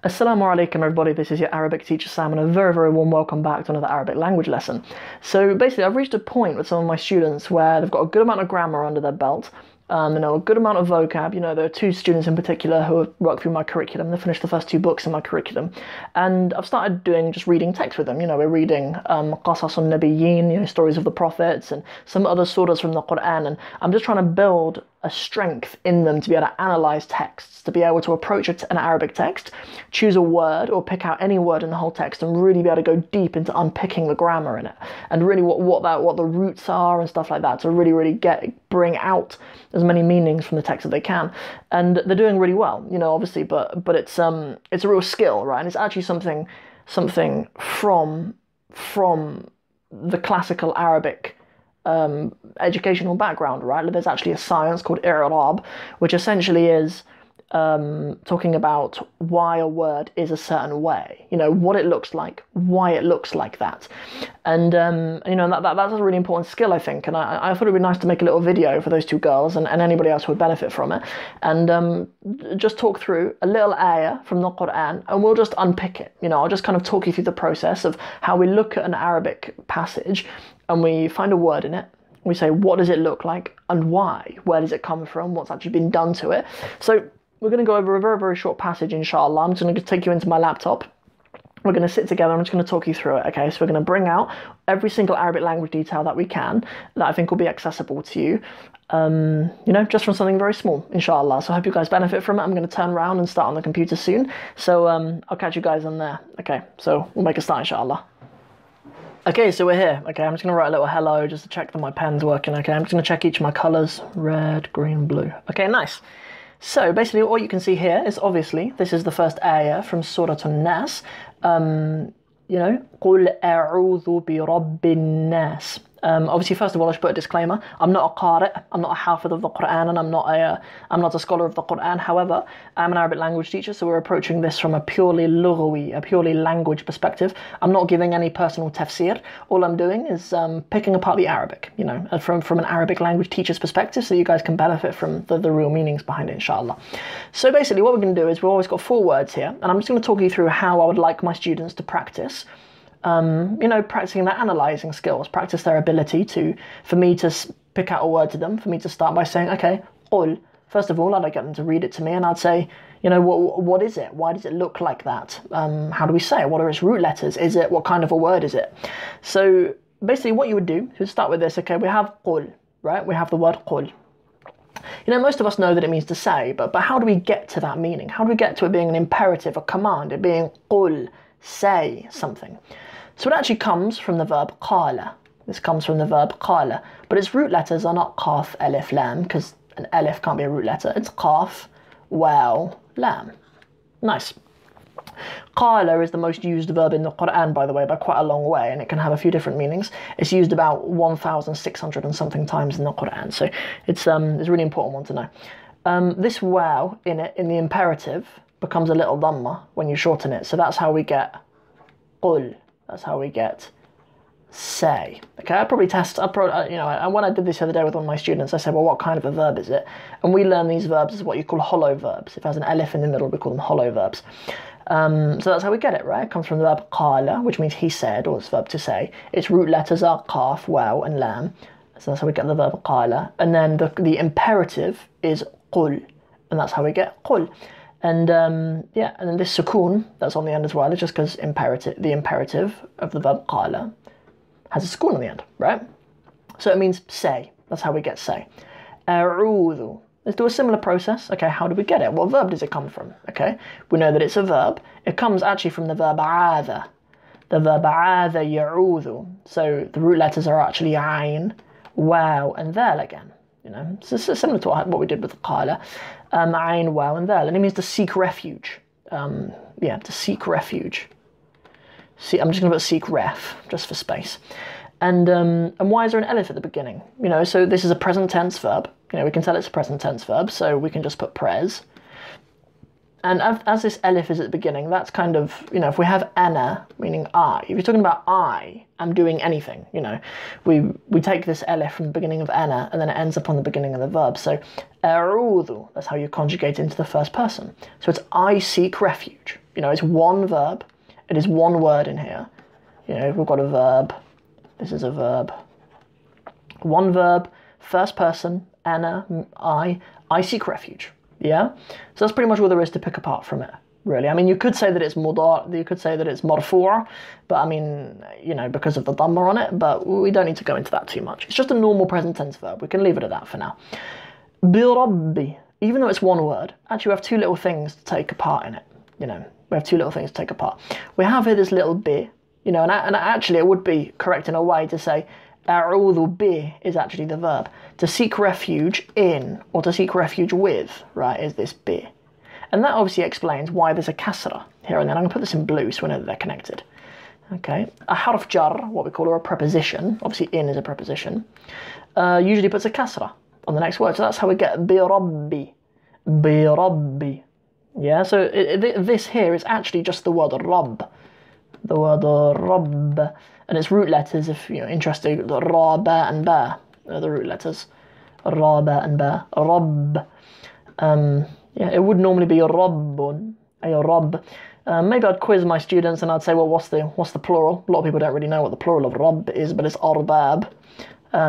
Assalamu alaikum everybody, this is your Arabic teacher Sam and a very warm welcome back to another Arabic language lesson. So basically I've reached a point with some of my students where they've got a good amount of grammar under their belt, a good amount of vocab. There are two students in particular who have worked through my curriculum. They finished the first two books in my curriculum, and I've started doing just reading text with them. We're reading Qasas al-Nabiyyin, stories of the prophets, and some other surahs from the Quran, and I'm just trying to build a strength in them to be able to analyze texts, to be able to approach an Arabic text, choose a word or pick out any word in the whole text and really be able to go deep into unpicking the grammar in it, and really what the roots are and stuff like that, to really bring out as many meanings from the text that they can. And they're doing really well, obviously, but it's a real skill, right? And it's actually something from the classical Arabic educational background, right? There's actually a science called I'rab, which essentially is talking about why a word is a certain way, what it looks like, why it looks like that. And that's a really important skill, I think, and I thought it'd be nice to make a little video for those two girls and anybody else who would benefit from it, and just talk through a little ayah from the Quran, and we'll just unpick it. I'll just kind of talk you through the process of how we look at an Arabic passage and we find a word in it. We say, what does it look like and why? Where does it come from? What's actually been done to it? So we're going to go over a very short passage, inshallah. I'm just going to take you into my laptop. We're going to sit together. I'm just going to talk you through it, okay? So we're going to bring out every single Arabic language detail that we can, that I think will be accessible to you, just from something very small, inshallah. So I hope you guys benefit from it. I'm going to turn around and start on the computer soon. So I'll catch you guys on there. Okay, so we'll make a start, inshallah. Okay, so we're here. Okay, I'm just going to write a little hello just to check that my pen's working. Okay, I'm just going to check each of my colours. Red, green, blue. Okay, nice. So basically what you can see here is, obviously, this is the first ayah from Surat-an-nas. قُلْ أَعُوذُ بِرَبِّ النَّاسِ. Obviously, first of all, I should put a disclaimer. I'm not a qari', I'm not a hafiz of the Quran, and I'm not a scholar of the Quran. However, I'm an Arabic language teacher, so we're approaching this from a purely lughawi, a purely language perspective. I'm not giving any personal tafsir. All I'm doing is picking apart the Arabic, from an Arabic language teacher's perspective, so you guys can benefit from the real meanings behind it, inshallah. So basically, what we're going to do is we've always got 4 words here, and I'm just going to talk you through how I would like my students to practice. Practicing their analysing skills, practice their ability for me to pick out a word to them, for me to start by saying, okay, qul. First of all, I'd get them to read it to me, and I'd say, what is it? Why does it look like that? How do we say it? What are its root letters? What kind of a word is it? So basically what you would do is start with this. Okay, we have qul, right? We have the word qul. Most of us know that it means to say, but how do we get to that meaning? How do we get to it being an imperative, a command, it being qul, say something? So it actually comes from the verb qala. This comes from the verb qala, but its root letters are not qaf, alif, lam, because an alif can't be a root letter. It's qaf, waw, lam. Nice. Qala is the most used verb in the Quran, by the way, by quite a long way, and it can have a few different meanings. It's used about 1,600 and something times in the Quran, so it's a really important one to know. This waw in the imperative becomes a little dhamma when you shorten it, so that's how we get qul. That's how we get say. Okay, when I did this the other day with one of my students, I said, well, what kind of a verb is it? And we learn these verbs as what you call hollow verbs. If it has an alif in the middle, we call them hollow verbs. So that's how we get it, right? It comes from the verb qala, which means he said, or it's verb to say. Its root letters are qaf, waw, and lam. So that's how we get the verb qala. And then the imperative is qul, and that's how we get qul. And and then this sukoon that's on the end as well is just because the imperative of the verb qala has a sukoon on the end, right? So it means say. That's how we get say. A'udhu. Let's do a similar process. Okay, how do we get it? What verb does it come from? Okay, we know that it's a verb. It comes actually from the verb aadha. The verb aadha ya'udhu. So the root letters are actually ayn, waw, and dhal again. So it's similar to what we did with the qala. Ayn, waw, and dhal. And it means to seek refuge. To seek refuge. See, I'm just going to put seek ref, just for space. And why is there an alif at the beginning? So this is a present tense verb. We can tell it's a present tense verb, so we can just put pres. And as this alif is at the beginning, that's kind of, if we have ana, meaning I, if you're talking about I am doing anything, we take this alif from the beginning of ana, and then it ends up on the beginning of the verb. So, a'udhu, that's how you conjugate into the first person. So it's I seek refuge. You know, it's one verb. It is one word in here. You know, we've got a verb. This is a verb. One verb, first person, ana, I seek refuge. Yeah? So that's pretty much all there is to pick apart from it, really. I mean, you could say that it's mudar, you could say that it's marfu', but I mean, you know, because of the dhamma on it, but we don't need to go into that too much. It's just a normal present tense verb. We can leave it at that for now. Bi rabbi, even though it's one word, actually we have two little things to take apart in it. You know, we have two little things to take apart. We have here this little bi, you know, and actually it would be correct in a way to say a'udhu bi is actually the verb. To seek refuge in or to seek refuge with, right, is this bi. And that obviously explains why there's a kasra here and then. I'm going to put this in blue so we know that they're connected. Okay, a harf jar, what we call a preposition, obviously in is a preposition, usually puts a kasra on the next word. So that's how we get bi rabbi, bi rabbi. Yeah, so this here is actually just the word rabb, the word rabb, and its root letters, if you're interested, ra, ba, and ba are the root letters, ra, ba, and ba, rabb. Yeah, it would normally be rabbun, a rabb. Maybe I'd quiz my students and I'd say, well, what's the plural? A lot of people don't really know what the plural of rabb is, but it's arbab.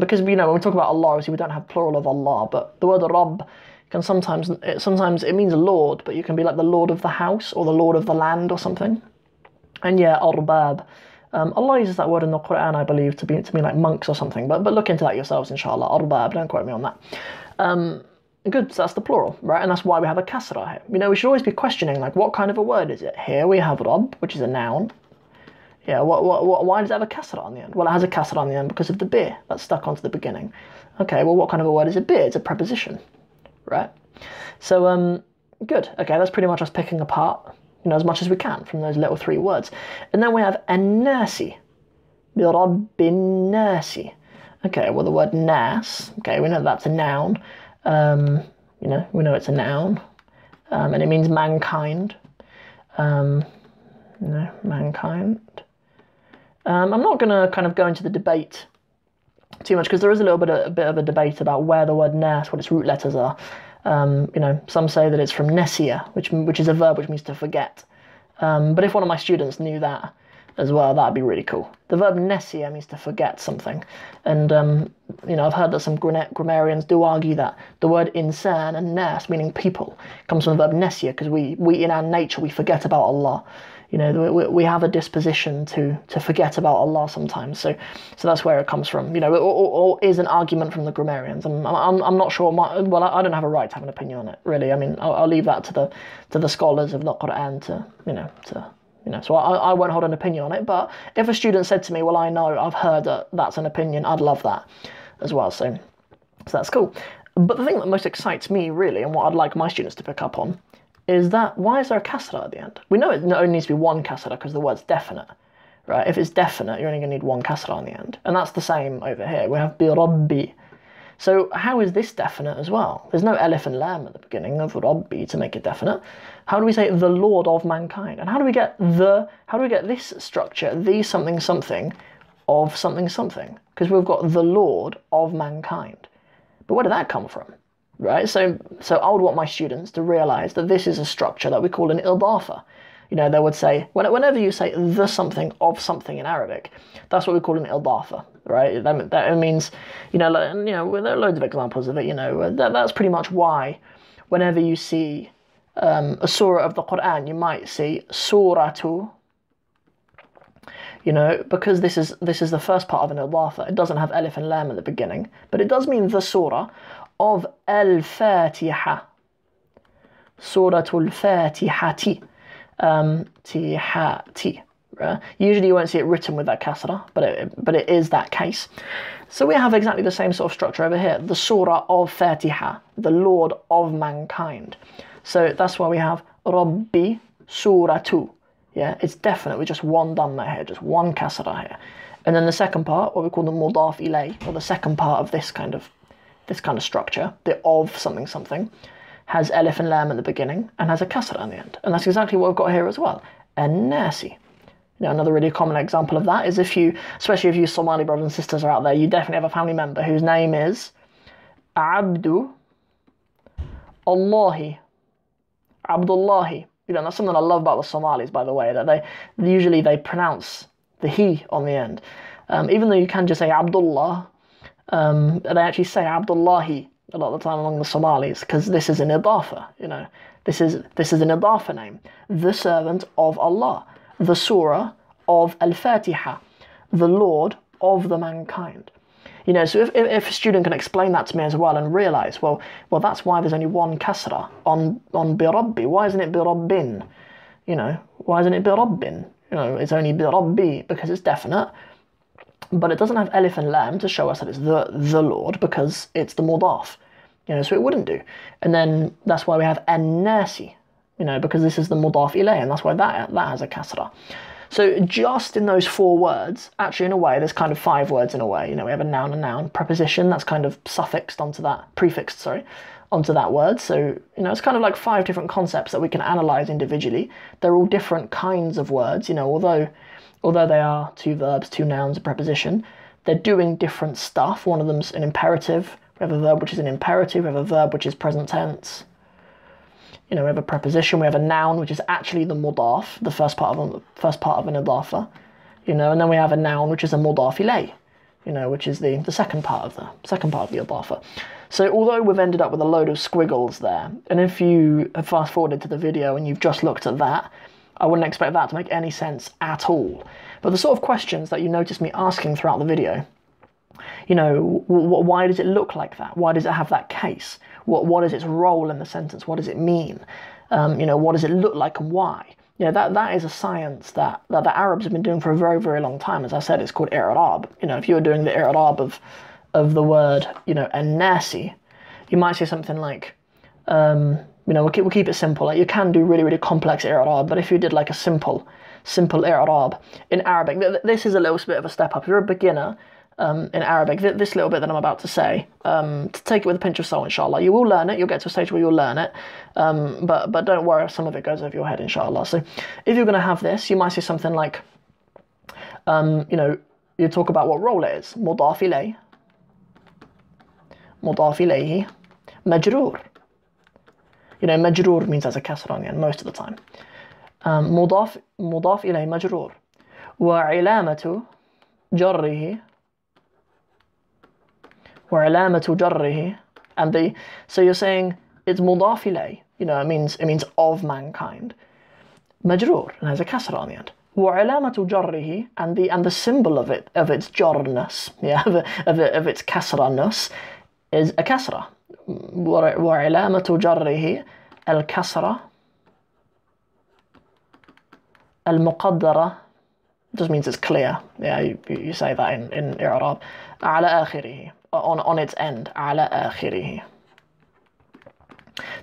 Because, you know, when we talk about Allah, obviously we don't have plural of Allah, but the word rabb can sometimes it means lord, but you can be like the lord of the house or the lord of the land or something. And yeah, arbab. Allah uses that word in the Quran, I believe, to mean like monks or something, but look into that yourselves, inshallah. Arbab, don't quote me on that. Good, so that's the plural, right? And that's why we have a kasra here. You know, we should always be questioning, like, what kind of a word is it? Here we have rabb, which is a noun. Yeah, why does it have a kasra on the end? Well, it has a kasra on the end because of the bi that's stuck onto the beginning. Okay, well, what kind of a word is a bi? It's a preposition, right? So, good. Okay, that's pretty much us picking apart, you know, as much as we can from those little three words. And then we have an-nasi, bi rabbin nasi. Okay, well, the word nas, okay, we know that's a noun. You know, we know it's a noun, and it means mankind. You know, mankind. I'm not going to kind of go into the debate too much because there is a bit of a debate about where the word nas, what its root letters are. You know, some say that it's from nesia, which is a verb which means to forget. But if one of my students knew that as well, that'd be really cool. The verb nesia means to forget something, and you know, I've heard that some grammarians do argue that the word insan and nas, meaning people, comes from the verb nesia because we in our nature we forget about Allah. You know, we have a disposition to forget about Allah sometimes. So that's where it comes from. You know, or is an argument from the grammarians. I'm not sure. Well, I don't have a right to have an opinion on it, really. I mean, I'll leave that to the scholars of the Quran you know, so I won't hold an opinion on it, but if a student said to me, well, I know, I've heard that that's an opinion, I'd love that as well, so that's cool. But the thing that most excites me, really, and what I'd like my students to pick up on, is that, why is there a kasra at the end? We know it only needs to be one kasra because the word's definite, right? If it's definite, you're only going to need one kasra on the end, and that's the same over here. We have bi rabbi. So how is this definite as well? There's no alif and lam at the beginning of rabbi to make it definite. How do we say the Lord of mankind? And how do we get this structure, the something something of something something? Because we've got the Lord of mankind. But where did that come from? Right? So I would want my students to realise that this is a structure that we call an idafa. You know, they would say, whenever you say the something of something in Arabic, that's what we call an idafa, right? That means, you know, there are loads of examples of it, you know, that's pretty much why whenever you see a surah of the Quran, you might see suratu, you know, because this is the first part of an idafa. It doesn't have alif and lam at the beginning, but it does mean the surah of al-Fatiha, suratul Fatihati. Tihati. Usually you won't see it written with that kasra, but it is that case. So we have exactly the same sort of structure over here. The surah of Fatiha, the Lord of mankind. So that's why we have Rabbi suratu. Yeah, it's definitely just one dhamma here, just one kasra here. And then the second part, what we call the mudaf ilay, or the second part of this kind of structure, the of something something, has alif and lam at the beginning and has a kasra on the end. And that's exactly what we've got here as well. An-nasi. You know, another really common example of that is especially if you Somali brothers and sisters are out there, you definitely have a family member whose name is Abdu Allahi. Abdullahi. You know, that's something I love about the Somalis, by the way, that they usually pronounce the he on the end. Even though you can just say Abdullah, they actually say Abdullahi a lot of the time among the Somalis, because this is an idafa, you know. This is an idafa name. The servant of Allah. The surah of Al-Fatiha. The Lord of the mankind. You know, so if a student can explain that to me as well and realise, well, that's why there's only one kasra on birabbi. Why isn't it birabbin? You know, why isn't it birabbin? You know, it's only birabbi because it's definite, but it doesn't have alif and lam to show us that it's the Lord, because it's the mudaf. You know, so it wouldn't do. And then that's why we have an-nasi, you know, because this is the mudaf ilayh, and that's why that has a kasra. So just in those 4 words, actually in a way, there's kind of 5 words in a way. You know, we have a noun, preposition that's kind of suffixed onto that, prefixed, sorry, onto that word. So, you know, it's kind of like 5 different concepts that we can analyse individually. They're all different kinds of words, you know, although they are 2 verbs, 2 nouns, a preposition, they're doing different stuff. One of them's an imperative. We have a verb which is an imperative. We have a verb which is present tense. You know, we have a preposition, we have a noun, which is actually the mudaf, the first part of an idafa, you know, and then we have a noun, which is a mudaf ilayh, you know, which is the second part of the idafa. So although we've ended up with a load of squiggles there, and if you have fast forwarded to the video and you've just looked at that, I wouldn't expect that to make any sense at all. But the sort of questions that you noticed me asking throughout the video, you know, why does it look like that? Why does it have that case? What is its role in the sentence? What does it mean? You know, what does it look like and why? You know, that is a science that the Arabs have been doing for a very, very long time. As I said, it's called i'rab. You know, if you were doing the i'rab of the word, you know, an-nasi, you might say something like, you know, we'll keep it simple. Like, you can do really, really complex i'rab, but if you did like a simple i'rab in Arabic, this is a little bit of a step up. If you're a beginner, in Arabic, this little bit that I'm about to say, to take it with a pinch of salt, inshallah. You will learn it, you'll get to a stage where you'll learn it, but don't worry if some of it goes over your head, inshallah. So if you're going to have this, you might say something like, you know, you talk about what role it is. Mudaf ilayhi, majroor. You know, majroor means there's a kasra on the end most of the time. Mudaf ilayhi majroor. Wa ilamatu jarrihi. وعلامة جره, and so you're saying it's mudaf ilayh, you know, it means of mankind. Majroor, and has a kasra on the end. وعلامة جره, and the symbol of its jarness, yeah, of its kasra-ness is a kasra. وعلامة جره الكسرة المقدرة, just means it's clear. Yeah, you say that in i'rab. على آخره, on its end. على آخره.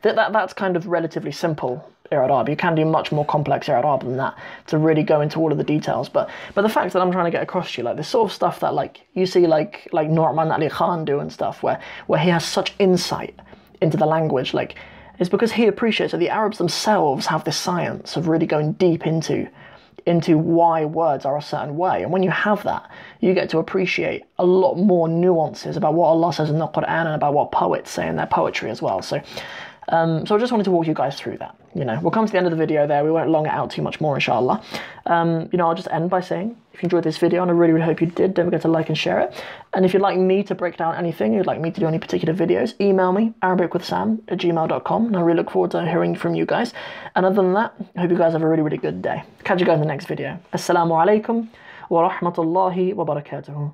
That's kind of relatively simple i'rab. You can do much more complex i'rab than that to really go into all of the details. But the fact that I'm trying to get across to you, like this sort of stuff that like you see like Nu'man Ali Khan do and stuff, where he has such insight into the language, like it's because he appreciates that the Arabs themselves have this science of really going deep into why words are a certain way. And when you have that, you get to appreciate a lot more nuances about what Allah says in the Quran and about what poets say in their poetry as well. So I just wanted to walk you guys through that. You know, we'll come to the end of the video there. We won't long it out too much more, inshallah. You know, I'll just end by saying, if you enjoyed this video, and I really, really hope you did, don't forget to like and share it. And if you'd like me to break down anything, you'd like me to do any particular videos, email me, arabicwithsam@gmail.com, and I really look forward to hearing from you guys. And other than that, I hope you guys have a really, really good day. Catch you guys in the next video. Assalamu alaikum wa rahmatullahi wa barakatuhu.